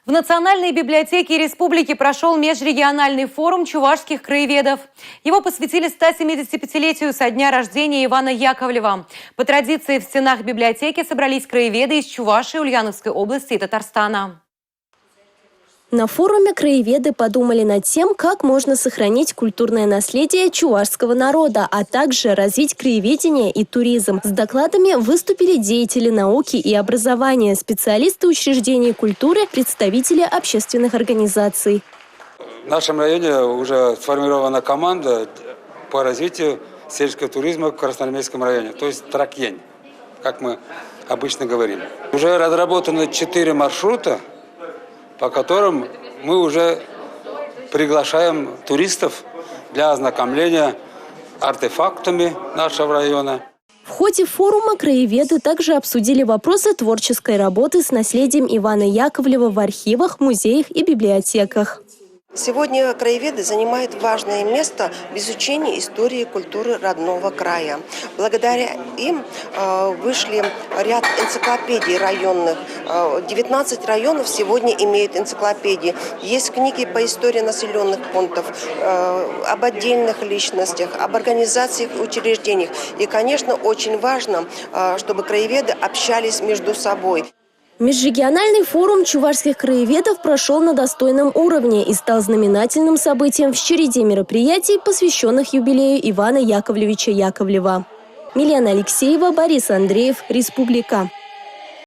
В Национальной библиотеке Республики прошел межрегиональный форум чувашских краеведов. Его посвятили 175-летию со дня рождения Ивана Яковлева. По традиции в стенах библиотеки собрались краеведы из Чувашии, Ульяновской области и Татарстана. На форуме краеведы подумали над тем, как можно сохранить культурное наследие чувашского народа, а также развить краеведение и туризм. С докладами выступили деятели науки и образования, специалисты учреждений культуры, представители общественных организаций. В нашем районе уже сформирована команда по развитию сельского туризма в Красноармейском районе, то есть Тракьень, как мы обычно говорим. Уже разработаны 4 маршрута, по которым мы уже приглашаем туристов для ознакомления артефактами нашего района. В ходе форума краеведы также обсудили вопросы творческой работы с наследием Ивана Яковлева в архивах, музеях и библиотеках. Сегодня краеведы занимают важное место в изучении истории и культуры родного края. Благодаря им вышли ряд энциклопедий районных. 19 районов сегодня имеют энциклопедии. Есть книги по истории населенных пунктов, об отдельных личностях, об организациях и учреждениях. И, конечно, очень важно, чтобы краеведы общались между собой. Межрегиональный форум чувашских краеведов прошел на достойном уровне и стал знаменательным событием в череде мероприятий, посвященных юбилею Ивана Яковлевича Яковлева. Милена Алексеева, Борис Андреев, Республика.